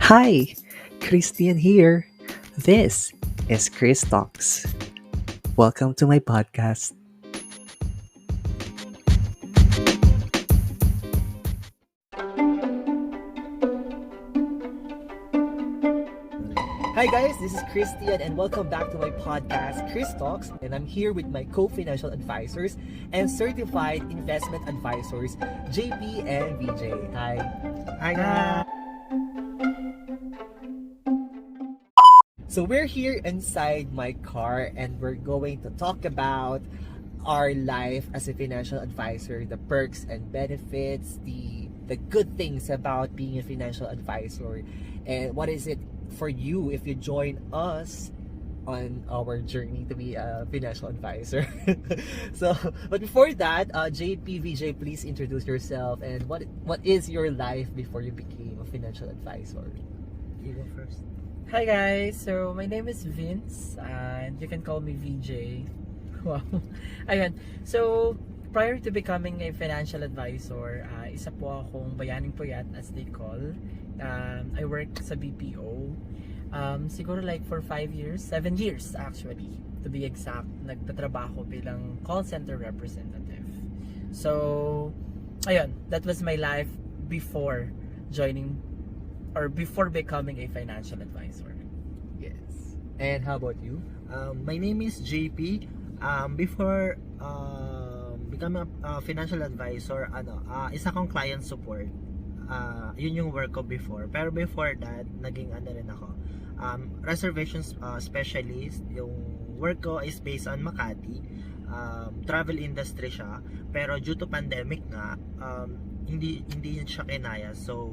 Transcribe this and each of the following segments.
Hi, Christian here. This is Chris Talks. Welcome to my podcast. Hi guys, this is Christian and welcome back to my podcast, Chris Talks. And I'm here with my co-financial advisors and certified investment advisors, JP and VJ. Hi. Hi guys! So we're here inside my car and we're going to talk about our life as a financial advisor, the perks and benefits, the good things about being a financial advisor, and what is it for you if you join us on our journey to be a financial advisor. But before that, JP, VJ, please introduce yourself and what is your life before you became a financial advisor? You go first. Hi guys, so my name is Vince and you can call me VJ. Wow. Ayun. So, prior to becoming a financial advisor, isa po akong bayaning puyat as they call. I work sa BPO. Siguro like for 5 years, 7 years actually, to be exact, nagtatrabaho bilang call center representative. So, ayun, that was my life before joining or before becoming a financial advisor. Yes. And how about you? My name is JP. Before becoming a financial advisor, isa akong client support. Yun yung work ko before. Pero before that, naging rin ako. Reservations specialist. Yung work ko is based on Makati. Travel industry siya. Pero due to pandemic nga, hindi siya kinaya. So,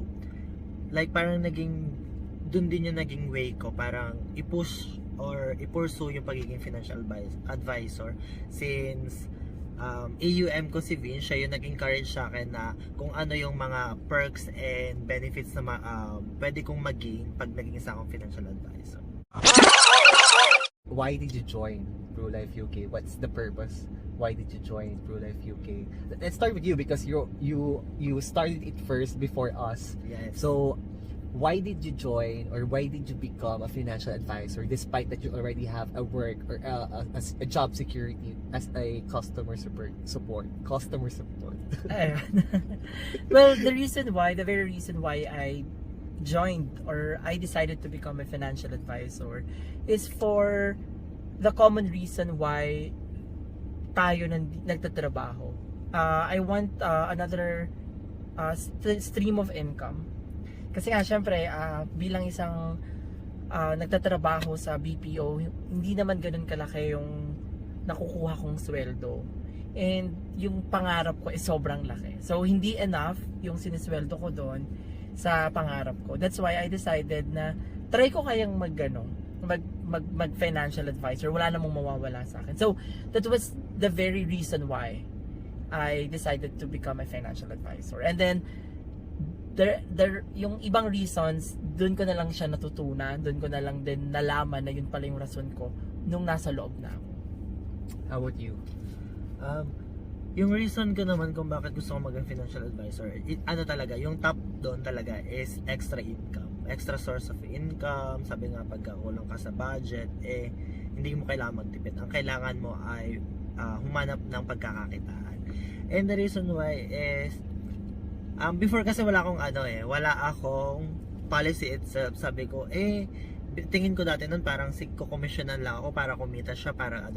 like parang dun din yung naging way ko, parang i-push or i-pursue yung pagiging financial advisor since AUM ko si Vin, siya yung nag-encourage sa akin na kung ano yung mga perks and benefits na pwede kong mag-gain pag naging isa akong financial advisor. Why did you join ProLife UK? What's the purpose? Why did you join ProLife UK? Let's start with you because you started it first before us. Yes. So why did you join or why did you become a financial advisor despite that you already have a work or a job security as a customer support? Ayun. Well, the very reason why I joined or I decided to become a financial advisor is for the common reason why tayo nagtatrabaho. I want another stream of income. Kasi nga syempre bilang isang nagtatrabaho sa BPO, hindi naman ganoon kalaki yung nakukuha kong sweldo. And yung pangarap ko is sobrang laki. So hindi enough yung sinisweldo ko doon sa pangarap ko. That's why I decided na try ko kayang mag financial advisor. Wala namang mawawala sa akin. So that was the very reason why I decided to become a financial advisor. And then yung ibang reasons, doon ko na lang siya natutunan, doon ko na lang din nalaman na yun pala yung rason ko nung nasa loob na ako. How about you? Yung reason ko naman kung bakit gusto ko maging financial advisor, talaga, yung top doon talaga is extra income, extra source of income. Sabi nga, pagka kulang ka sa budget, hindi mo kailangan magtipid. Ang kailangan mo ay humanap ng pagkakakitaan. And the reason why is, before kasi wala akong policy itself. Sabi ko, tingin ko dati nun parang ko-commissionan lang ako para kumita siya, para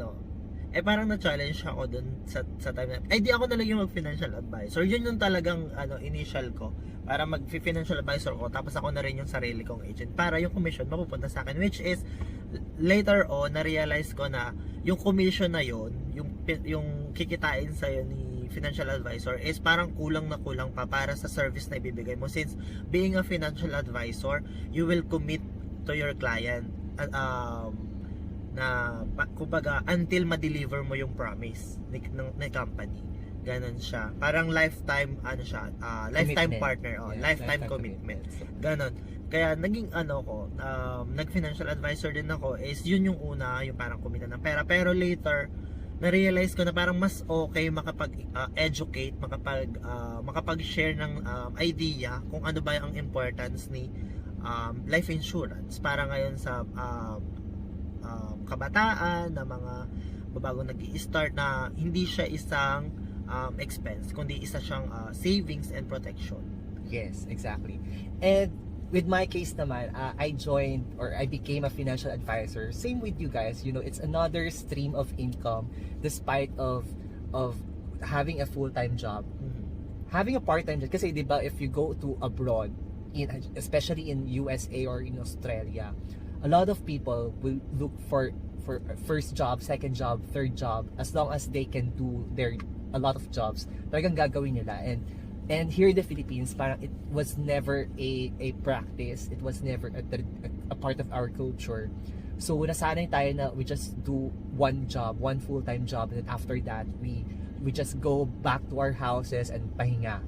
parang na-challenge ako dun sa time na, di ako na lang yung mag-financial advisor. Yun yung talagang initial ko, para mag-financial advisor ko, tapos ako na rin yung sarili kong agent, para yung commission mapupunta sa akin, which is, later on, na-realize ko na, yung commission na yun, yung kikitain sa'yo ni financial advisor is parang kulang na kulang pa para sa service na ibibigay mo, since being a financial advisor, you will commit to your client kumbaga until ma-deliver mo yung promise ng company. Ganon siya, parang lifetime lifetime partner, lifetime commitment. Ganon. Kaya naging nag-financial advisor din ako, is yun yung una, yung parang kumita ng pera, pero later na-realize ko na parang mas okay makapag-educate, makapag-share ng idea kung ano ba ang importance ni life insurance para ngayon sa kabataan na mga babagong nag-i-start na hindi siya isang expense kundi isa siyang savings and protection. Yes, exactly. And with my case naman, I joined or I became a financial advisor. Same with you guys, you know, it's another stream of income despite of having a full-time job. Having a part-time job, kasi diba, if you go to abroad, especially in USA or in Australia, a lot of people will look for first job, second job, third job, as long as they can do a lot of jobs, talagang gagawin nila. And here in the Philippines, parang it was never a practice. It was never a part of our culture. So nasanay tayo na we just do one job, one full-time job, and then after that, we just go back to our houses and pahinga.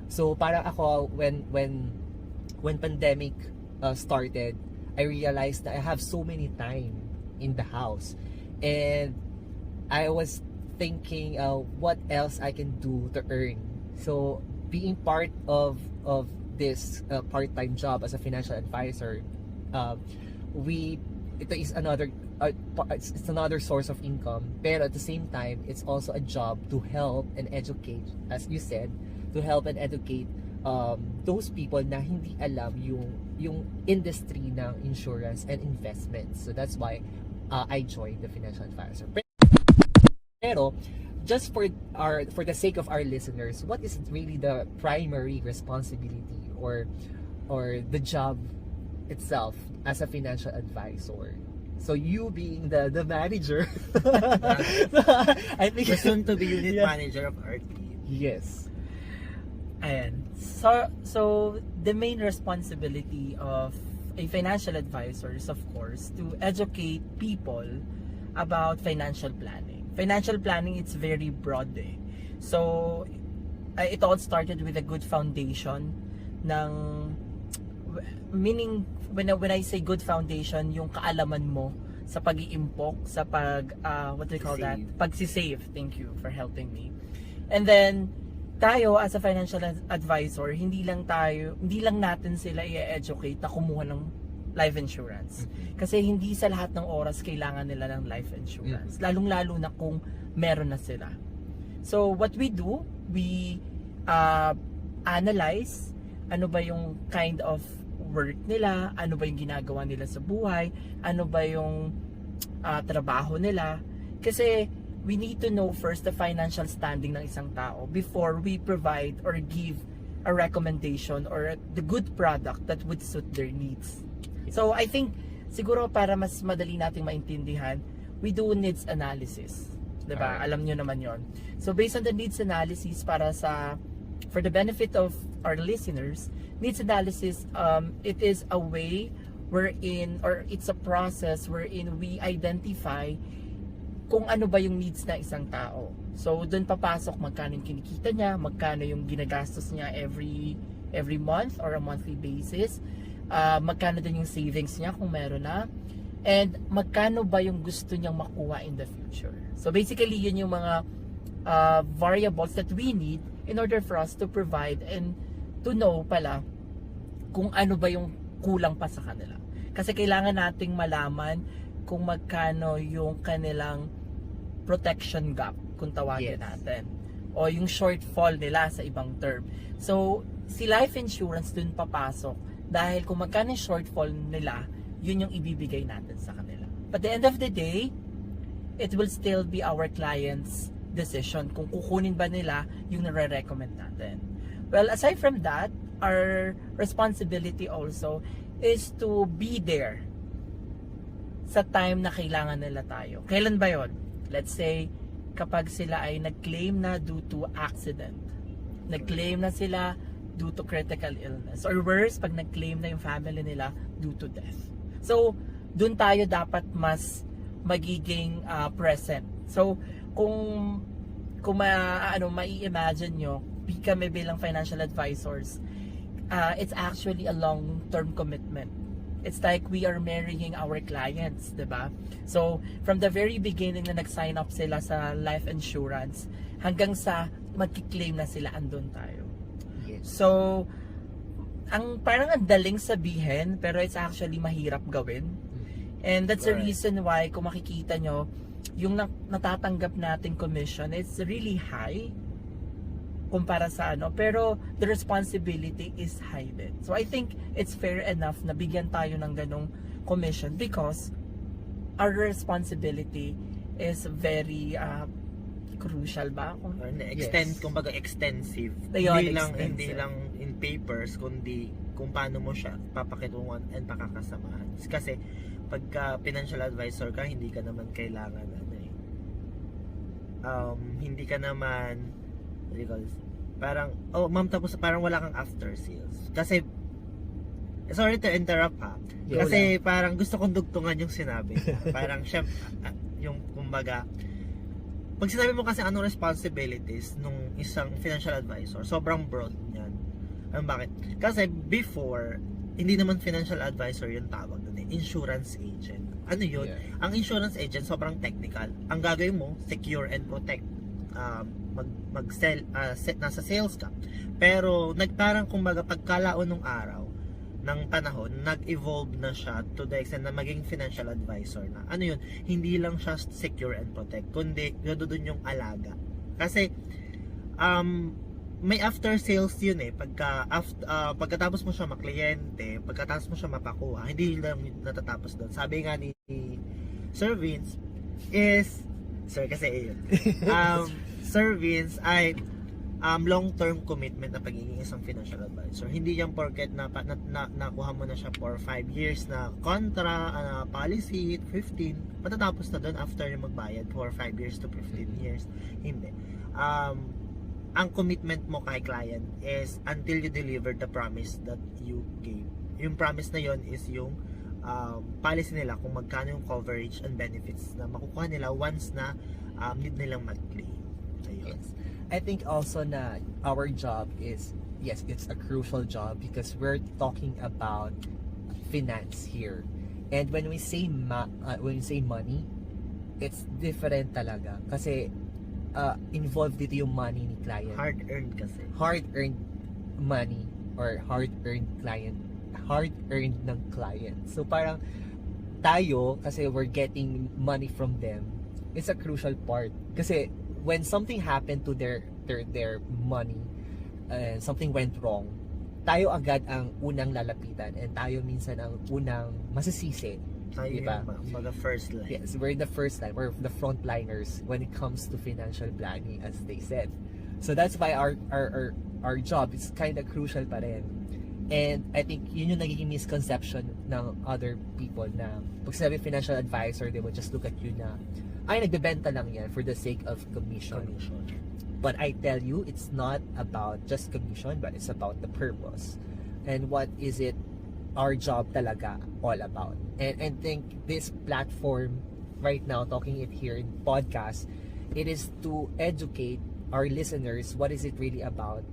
So parang ako, when pandemic started, I realized that I have so many time in the house, and I was thinking what else I can do to earn. So being part of this part-time job as a financial advisor, ito is it's another source of income, pero at the same time it's also a job to help and educate, as you said, to help and educate those people na hindi alam yung industry ng insurance and investments. So that's why I joined the financial advisor. Pero just for the sake of our listeners, what is really the primary responsibility or the job itself as a financial advisor? So you being the manager, I think The soon to be unit Yeah. manager of our team. Yes. Ayan. So the main responsibility of a financial advisor is, of course, to educate people about financial planning. Financial planning, it's very broad eh. So it all started with a good foundation ng, meaning when I say good foundation, yung kaalaman mo sa pag-iimpok, sa what do you call that? Pag-save. Thank you for helping me. And then tayo as a financial advisor, hindi lang natin sila i-educate na kumuha ng life insurance. Kasi hindi sa lahat ng oras kailangan nila ng life insurance. Lalong-lalo na kung meron na sila. So what we do, we analyze ano ba yung kind of work nila, ano ba yung ginagawa nila sa buhay, ano ba yung trabaho nila. Kasi we need to know first the financial standing ng isang tao before we provide or give a recommendation or the good product that would suit their needs. So I think siguro para mas madali nating maintindihan, we do needs analysis. Diba? Alright. Alam nyo naman yon. So based on the needs analysis, for the benefit of our listeners, needs analysis, it is a way wherein, or it's a process wherein we identify kung ano ba yung needs ng isang tao. So doon papasok magkano yung kinikita niya, magkano yung ginagastos niya every month or a monthly basis, magkano din yung savings niya kung meron na, and magkano ba yung gusto niyang makuha in the future. So basically yun yung mga variables that we need in order for us to provide and to know pala kung ano ba yung kulang pa sa kanila. Kasi kailangan nating malaman kung magkano yung kanilang protection gap, kung tawagin natin, o yung shortfall nila sa ibang term. So si life insurance dun papasok dahil kung magkano yung shortfall nila, yun yung ibibigay natin sa kanila. But at the end of the day, it will still be our client's decision kung kukunin ba nila yung nare-recommend natin. Well, aside from that, our responsibility also is to be there sa time na kailangan nila tayo. Kailan ba yon? Let's say, kapag sila ay nag-claim na due to accident. Nag-claim na sila due to critical illness. Or worse, pag nag-claim na yung family nila due to death. So, dun tayo dapat mas magiging present. So, kung mai-imagine nyo, kami bilang financial advisors, it's actually a long-term commitment. It's like we are marrying our clients, diba? So, from the very beginning na nag-sign up sila sa life insurance, hanggang sa magki-claim na sila, andun tayo. Yes. So, parang ang daling sabihin, pero it's actually mahirap gawin. And that's the Right. reason why, kung makikita nyo, yung natatanggap nating commission, it's really high kumpara sa ano, pero the responsibility is high din. So I think it's fair enough na bigyan tayo ng ganong commission because our responsibility is very crucial ba? Kumbaga extensive. Ayun, Hindi extensive. lang in papers, kundi kung paano mo siya papakitungan and pakakasamahan. Kasi pagka financial advisor ka, hindi ka naman kailangan hindi ka naman what do you call this? Parang ma'am, tapos parang wala kang after sales. Kasi sorry to interrupt ha. Yeah, Kasi parang gusto kong dugtungan yung sinabi niya. Parang siya yung kumbaga pag sinabi mo kasi anong responsibilities nung isang financial advisor, sobrang broad niyan. Bakit? Kasi before, hindi naman financial advisor yung tawag doon, insurance agent. Ano yun? Yeah. Ang insurance agent sobrang technical. Ang gagawin mo, secure and protect. Mag-sell, nasa sales ka. Pero nagparang kumbaga pagkalaon ng araw ng panahon, nag-evolve na siya to the extent na maging financial advisor na. Ano yun? Hindi lang siya secure and protect, kundi doon yung alaga. Kasi may after sales yun pagkatapos mo siya makliyente, pagkatapos mo siya mapakuha, hindi lang natatapos doon. Sabi nga ni Sir Vince is Sir Vince ay long-term commitment na pagiging isang financial advisor. Hindi yan porket nakuha mo na siya for 5 years na policy, 15, matatapos na doon after yung magbayad for 5 years to 15 years. Hindi. Ang commitment mo kay client is until you deliver the promise that you gave. Yung promise na yon is yung policy nila kung magkano yung coverage and benefits na makukuha nila once na need nilang mag-claim. Ayun. Yes. I think also na our job is, yes, it's a crucial job because we're talking about finance here. And when we say money, it's different talaga kasi involved dito yung money ni client. Hard-earned kasi. Hard-earned money or hard-earned ng client. So parang tayo, kasi we're getting money from them, it's a crucial part. Kasi when something happened to their money, something went wrong, tayo agad ang unang lalapitan and tayo minsan ang unang masisisi. Tayo Diba? yung mga first line. Yes, we're the first line, we're the frontliners when it comes to financial planning, as they said. So that's why our job is kind of crucial pa rin. And I think yun yung nagiging misconception ng other people na pag sinabi financial advisor, they will just look at you na ay, nagbebenta lang yan for the sake of commission. But I tell you, it's not about just commission, but it's about the purpose. And what is it our job talaga all about? And I think this platform right now, talking it here in podcast, it is to educate our listeners what is it really about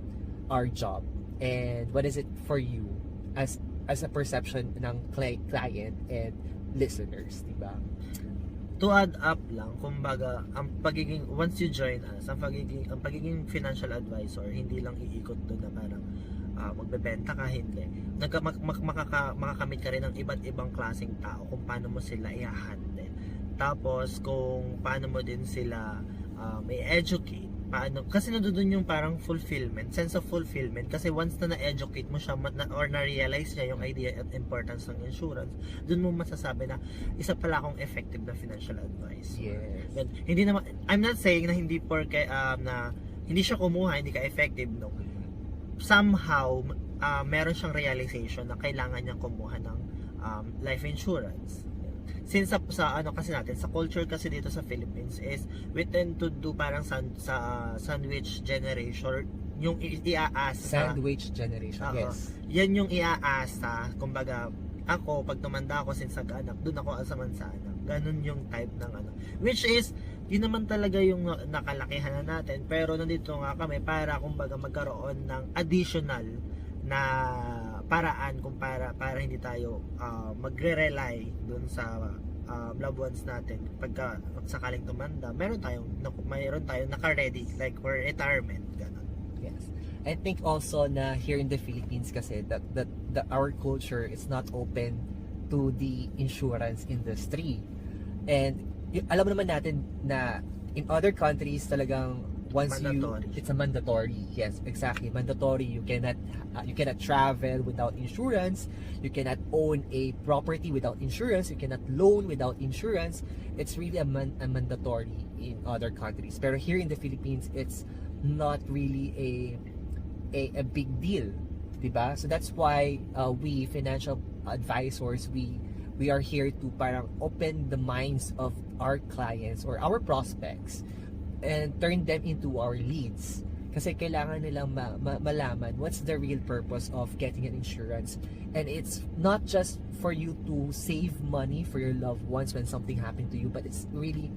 our job and what is it for you as a perception ng client and listeners, diba? To add up lang, kumbaga, once you join us, ang pagiging financial advisor, hindi lang iikot doon na parang magbebenta ka, hindi. Makakamit ka rin ng iba't ibang klaseng tao kung paano mo sila i-handle. Tapos, kung paano mo din sila i-educate. Kasi nandoon yung parang fulfillment, sense of fulfillment. Kasi once na na-educate mo siya or na-realize niya yung idea at importance ng insurance, doon mo masasabi na isa pala akong effective na financial advice. Yes. Hindi naman, I'm not saying na hindi porke na hindi siya kumuha, hindi ka effective, no. Somehow meron siyang realization na kailangan niyang kumuha ng life insurance. Since sa kasi natin, sa culture kasi dito sa Philippines is we tend to do parang sa sandwich generation, yung iaasa. Sandwich generation, yes. Yan yung iaasa, kumbaga ako, pag tumanda ako since nag-anak, dun ako asaman sa anak. Ganun yung type ng which is, yun naman talaga yung nakalakihan na natin, pero nandito nga kami para kumbaga magkaroon ng additional na paraan para hindi tayo magre-rely dun sa loved ones natin pagka sakaling tumanda, mayroon tayong naka-ready like for retirement, ganun. Yes. I think also na here in the Philippines kasi that our culture is not open to the insurance industry. And alam naman natin na in other countries talagang once Mandatory. it's a mandatory. Yes, exactly. Mandatory. You cannot travel without insurance. You cannot own a property without insurance. You cannot loan without insurance. It's really a mandatory in other countries. Pero here in the Philippines, it's not really a big deal, diba? So that's why we financial advisors, we are here to parang open the minds of our clients or our prospects and turn them into our leads. Kasi kailangan nilang malaman what's the real purpose of getting an insurance. And it's not just for you to save money for your loved ones when something happened to you, but it's really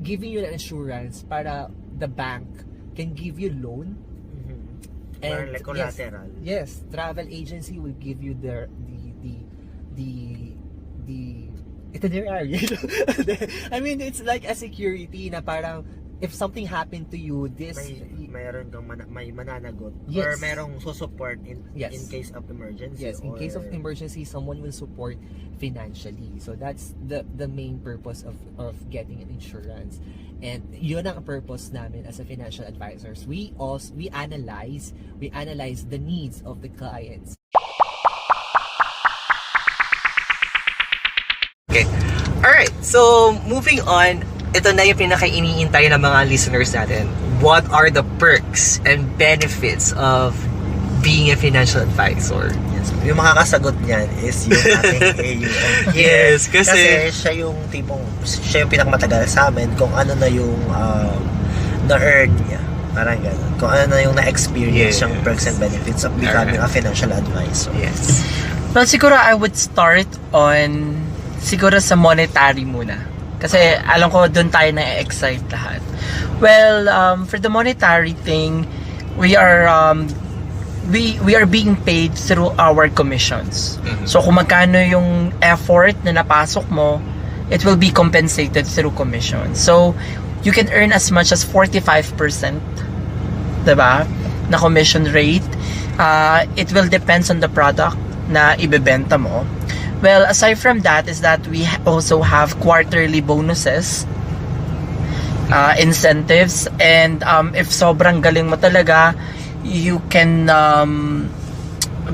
giving you an insurance para the bank can give you loan. Or like collateral. Yes, travel agency will give you the itinerary. I mean, it's like a security na parang if something happened to you, Mayroon kang may mananagot Yes. or merong susupport in case of emergency. Yes, in case of emergency, someone will support financially. So that's the main purpose of getting an insurance. And yun ang purpose namin as a financial advisors. We analyze the needs of the clients. Okay. Alright, so moving on, ito na yung pinaka-iniintay ng mga listeners natin. What are the perks and benefits of being a financial advisor? Yes. Yung makakasagot niyan is yung ating AUM. Yes, kasi siya yung pinakamatagal sa amin kung ano na yung na-earn niya. Parang gano'n. Kung ano na yung na-experience yung perks and benefits of becoming a financial advisor. Yes. Well, siguro I would start on siguro sa monetary muna. Kasi alam ko doon tayo na-excite lahat. Well, for the monetary thing, we are being paid through our commissions. So kung magkano yung effort na napasok mo, it will be compensated through commission. So you can earn as much as 45%, diba? Na commission rate. It will depends on the product na ibebenta mo. Well, aside from that is that we also have quarterly bonuses, incentives, and if sobrang galing mo talaga, you can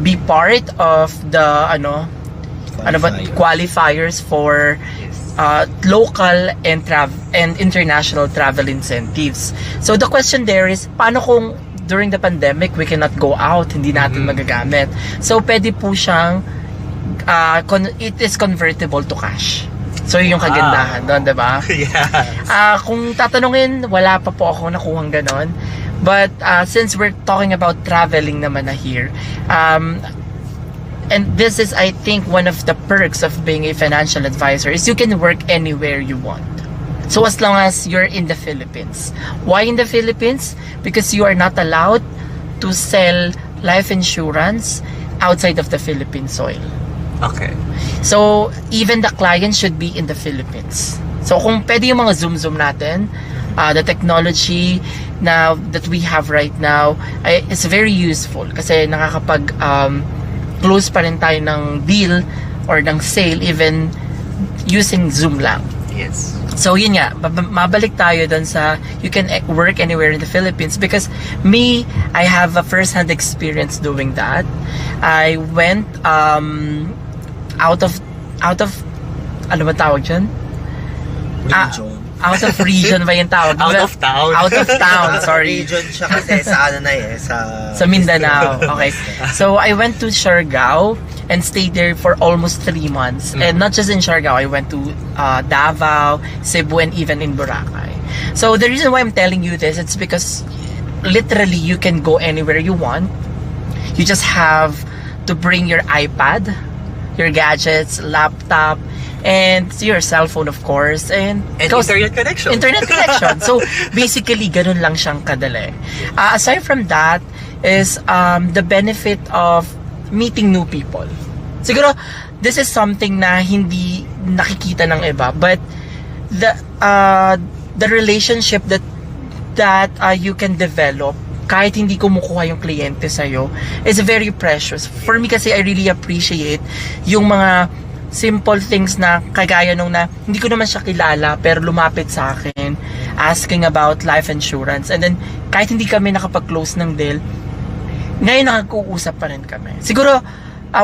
be part of the qualifiers for local and international travel incentives. So the question there is, paano kung during the pandemic we cannot go out, hindi natin magagamit? So pwede po siyang it is convertible to cash. So yun yung kagandahan doon, diba? Yes. Kung tatanungin, wala pa po ako nakuhang ganon. But since we're talking about traveling naman na here, and this is, I think, one of the perks of being a financial advisor is you can work anywhere you want. So as long as you're in the Philippines. Why in the Philippines? Because you are not allowed to sell life insurance outside of the Philippine soil. Okay. So, even the client should be in the Philippines. So, kung pwede yung mga Zoom natin, the technology that we have right now is very useful kasi nakakapag close pa rin tayo ng deal or ng sale even using Zoom lang. Yes. So yun nga, mabalik tayo dun sa you can work anywhere in the Philippines because I have a first-hand experience doing that. I went out of ano ba tawag dyan? Region. Out of region ba yung tawag? Out of town. Out of town, sorry. Region siya kasi sa sa Mindanao. Okay. So I went to Siargao and stayed there for almost 3 months. And not just in Siargao, I went to Davao, Cebu, and even in Boracay. So the reason why I'm telling you this, it's because literally you can go anywhere you want. You just have to bring your iPad, your gadgets, laptop, and your cell phone, of course, and internet connection. Internet connection. So basically, ganun lang siyang kadali. Aside from that is the benefit of meeting new people. Siguro, this is something na hindi nakikita ng iba, but the relationship that you can develop kahit hindi kumukuha yung kliyente sa'yo, is very precious. For me kasi, I really appreciate yung mga simple things na kagaya nung na hindi ko naman siya kilala pero lumapit sa akin asking about life insurance, and then kahit hindi kami nakapag-close ng deal, ngayon nakag-uusap pa rin kami. Siguro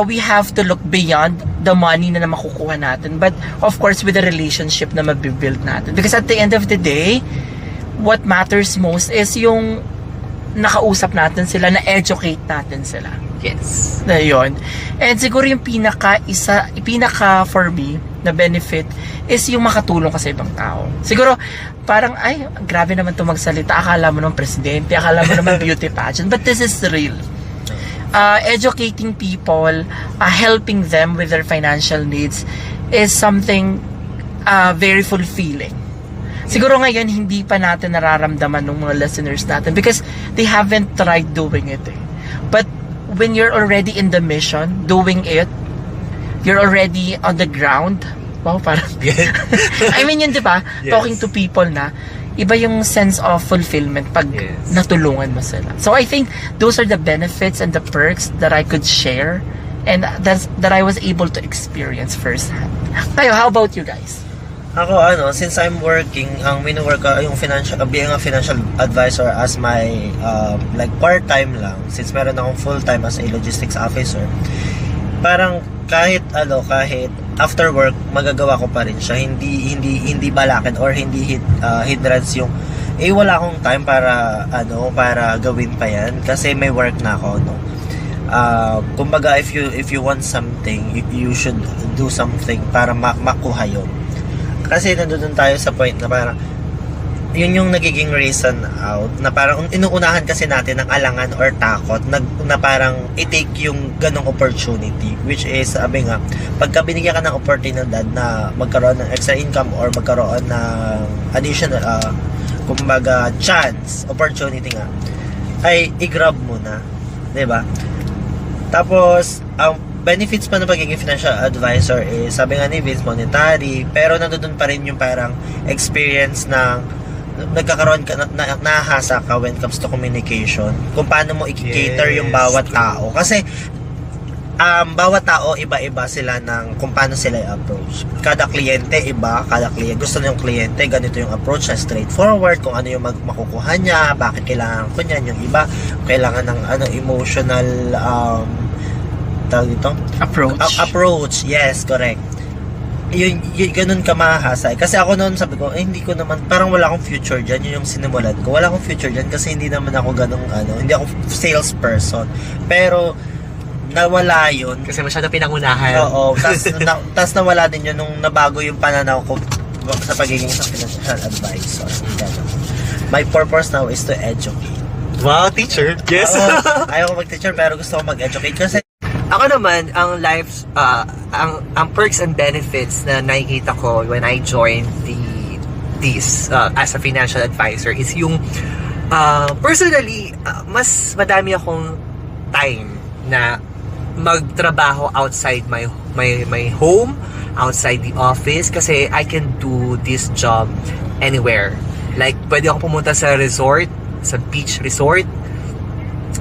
we have to look beyond the money na makukuha natin, but of course with the relationship na mabibuild natin, because at the end of the day, what matters most is yung nakausap natin sila, na-educate natin sila. Yes. Na yun. And siguro yung pinaka for me na benefit is yung makatulong ka sa ibang tao. Siguro parang ay grabe naman to magsalita, akala mo naman presidente, akala mo naman beauty pageant, but this is real. Educating people, helping them with their financial needs is something very fulfilling. Siguro ngayon hindi pa natin nararamdaman ng mga listeners natin because they haven't tried doing it eh. But when you're already in the mission, doing it, you're already on the ground. Wow, parang I mean yun, di ba? Yes. Talking to people na iba yung sense of fulfillment pag Yes. natulungan mo sila. So I think those are the benefits and the perks that I could share and that I was able to experience firsthand. Kayo, how about you guys? Ako, since I'm working, ang minu-work yung being a financial advisor as my, like, part-time lang, since meron akong full-time as a logistics officer, parang kahit after work, magagawa ko pa rin siya. Hindi balakin or hindi hindrance yung, wala akong time para gawin pa yan, kasi may work na ako, no? Kumbaga, if you want something, you should do something para makuha yun. Kasi nandun tayo sa point na parang yun yung nagiging reason out na parang inuunahan kasi natin ng alangan or takot na parang i-take yung ganong opportunity, which is sabi nga pagka binigyan ka ng oportunidad na magkaroon ng extra income or magkaroon ng additional kumbaga opportunity nga, ay i-grab mo na, diba? Tapos benefits pa ng pagiging financial advisor is, sabi nga ni Vince, monetary, pero nandoon pa rin yung parang experience ng nagkakaroon ka, nahasa ka when it comes to communication, kung paano mo i-cater yung bawat tao. Kasi, bawat tao, iba-iba sila ng kung paano sila i-approach. Kada kliyente, iba. Gusto na yung kliyente, ganito yung approach na straightforward, kung ano yung makukuha niya, bakit kailangan ko niyan. Yung iba, kailangan ng emotional, dito? Approach, yes, correct. Yun ganun ka mahahasay. Kasi ako noon sabi ko, hindi ko naman, parang wala akong future dyan. Yun yung sinimulan ko. Wala akong future dyan kasi hindi naman ako ganung hindi ako salesperson. Pero, nawala yun. Kasi masyado pinangunahan. Oo. Tas nawala din yun nung nabago yung pananaw ko sa pagiging financial advisor. My purpose now is to educate. Wow, teacher. Yes. Ayaw ko mag-teacher pero gusto ko mag-educate kasi Ako naman, ang ang perks and benefits na nakikita ko when I joined this as a financial advisor is yung personally, mas madami akong time na magtrabaho outside my home, outside the office, kasi I can do this job anywhere. Like, pwede akong pumunta sa resort, sa beach resort,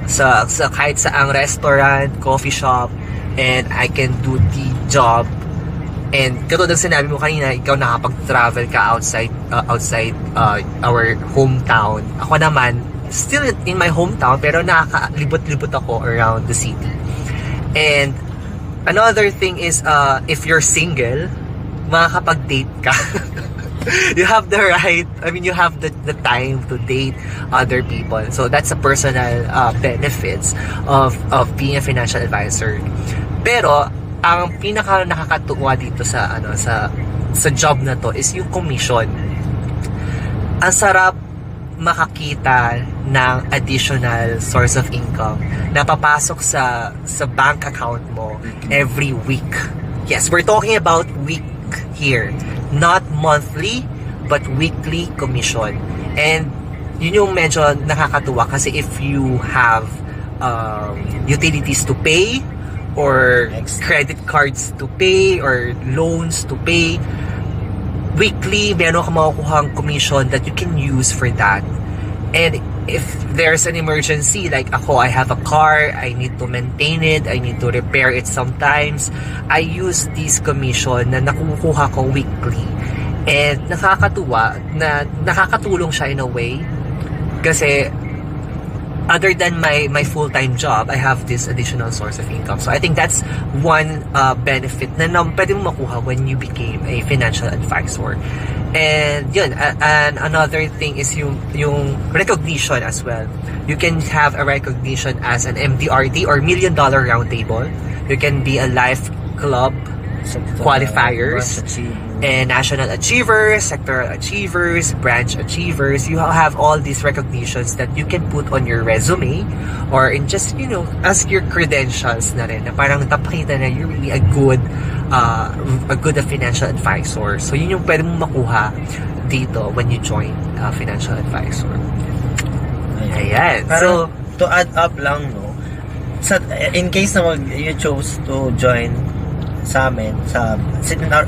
sa kahit saang restaurant, coffee shop, and I can do the job. And katulad ng sinabi mo kanina, ikaw nakapag-travel ka outside our hometown. Ako naman, still in my hometown, pero nakakalibot-libot ako around the city. And another thing is, if you're single, makakapag-date ka. You have the right, you have the time to date other people. So that's a personal benefits of being a financial advisor. Pero ang pinaka nakakatuwa dito sa job na to is yung commission. Ang sarap makakita ng additional source of income na papasok sa bank account mo every week. Yes, we're talking about week here. Not monthly, but weekly commission. And yun yung medyo nakakatuwa kasi if you have utilities to pay, or credit cards to pay, or loans to pay, weekly meron ka makukuhang commission that you can use for that. And if there's an emergency, like ako, I have a car, I need to maintain it, I need to repair it sometimes, I use this commission na nakukuha ko weekly. And nakakatuwa na nakakatulong siya in a way kasi other than my full-time job, I have this additional source of income. So I think that's one benefit na pwede mo makuha when you became a financial advisor. And yun, and another thing is yung recognition as well. You can have a recognition as an MDRT or $1 Million Roundtable. You can be a Life Club qualifiers and national achievers, sectoral achievers, branch achievers. You have all these recognitions that you can put on your resume or in just, as your credentials na rin, na parang napakita na you're really a good financial advisor. So yun yung pwede mong makuha dito when you join a financial advisor. Ayan. So, to add up lang, no, in case na you chose to join sa amin,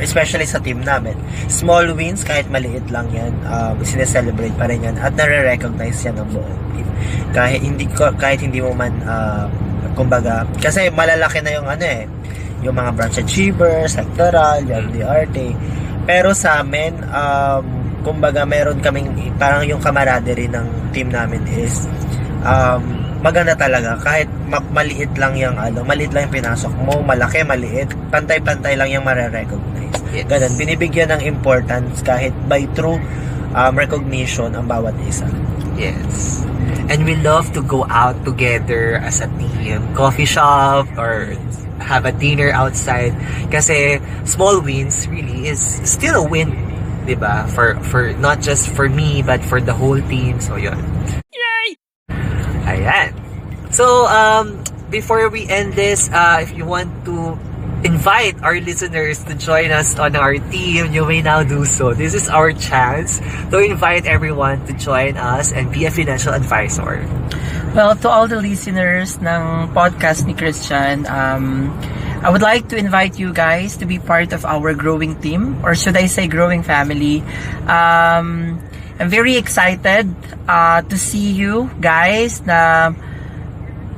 especially sa team namin, small wins, kahit maliit lang yan, sineselebrate pa rin yan at nare-recognize yan ng buong team. Kahit hindi mo man, kumbaga, kasi malalaki na yung yung mga branch achievers, sectoral, yung DRT. Pero sa amin, kumbaga, meron kaming, parang yung camaraderie ng team namin is, maganda talaga kahit maliit lang yung maliit lang yung pinasok mo, malaki, maliit, pantay-pantay lang yung mare-recognize. Yes. Ganun, binibigyan ng importance kahit by true recognition ang bawat isa. Yes. And we love to go out together as a team, coffee shop or have a dinner outside kasi small wins really is still a win, 'di ba? For not just for me but for the whole team. So yun. Ayan. So, before we end this, if you want to invite our listeners to join us on our team, you may now do so. This is our chance to invite everyone to join us and be a financial advisor. Well, to all the listeners ng podcast ni Christian, I would like to invite you guys to be part of our growing team, or should I say growing family. I'm very excited to see you guys na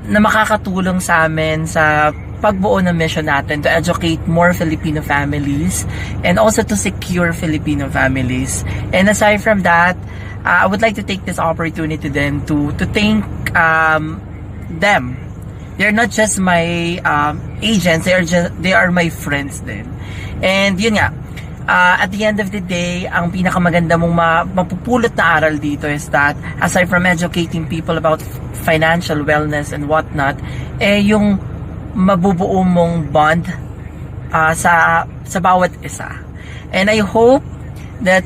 makakatulong sa amin sa pagbuo ng mission natin to educate more Filipino families and also to secure Filipino families. And aside from that, I would like to take this opportunity then to thank them. They're not just my agents, they are my friends then. And yun nga, at the end of the day, ang pinakamaganda mong mapupulot na aral dito is that aside from educating people about financial wellness and whatnot, yung mabubuo mong bond sa bawat isa. And I hope that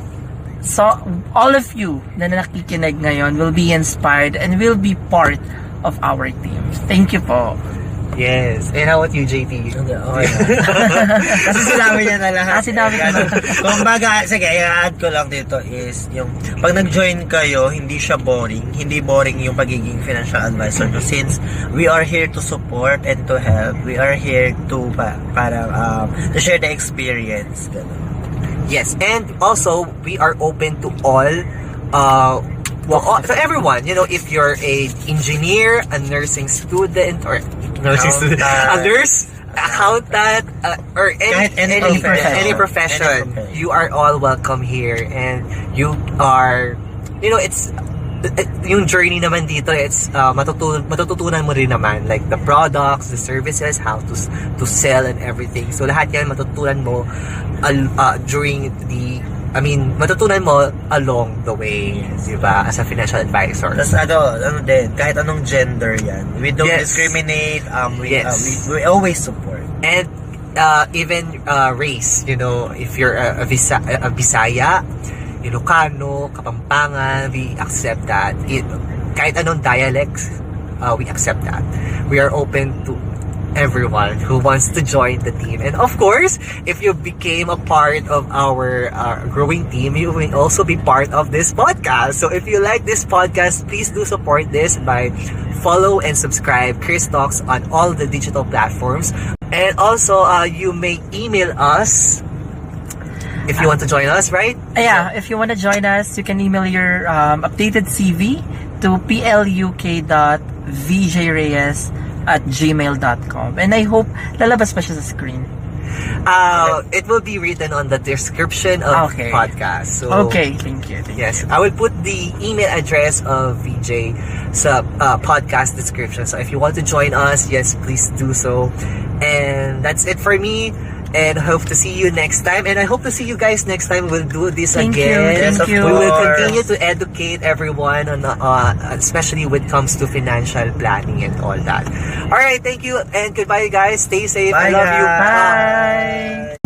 all of you na nakikinig ngayon will be inspired and will be part of our team. Thank you po. Yes. And how about you, JT? Okay. Kasi sinabi niya na lahat. Sinabi ko na. Kumbaga, sige, i-add ko lang dito is yung pag nag-join kayo, hindi siya boring. Hindi boring yung pagiging financial advisor. Since we are here to support and to help, we are here to to share the experience. Yes. And also, we are open to all so everyone, if you're a engineer, a nursing student, or a nurse, accountant, or any profession, you are all welcome here, and you are, it's yung journey naman dito, it's matututunan mo rin naman, like the products, the services, how to sell and everything. So lahat yan matutunan mo matutunan mo along the way, diba, as a financial advisor. Tapos din, kahit anong gender yan, we don't discriminate, we always support. And even race, if you're a Bisaya, Ilocano, Kapampangan, we accept that. Kahit anong dialects, we accept that. We are open to everyone who wants to join the team. And of course, if you became a part of our growing team, you will also be part of this podcast. So if you like this podcast, please do support this by follow and subscribe Chris Talks on all the digital platforms. And also, you may email us if you want to join us, right? Yeah, if you want to join us, you can email your updated CV to pluk.vjreyes@gmail.com. And I hope lalabas pa siya sa screen. It will be written on the description of the Okay. podcast. So, Okay, thank you. yes, I will put the email address of VJ sa podcast description. So if you want to join us, yes, please do so. And that's it for me. And hope to see you next time. And I hope to see you guys next time. We'll do this Thank you, again. thank Yes, of you. We will course. continue to educate everyone on, especially when it comes to financial planning and all that. All right, thank you and goodbye, guys. Stay safe. I Bye, love you. guys. Bye!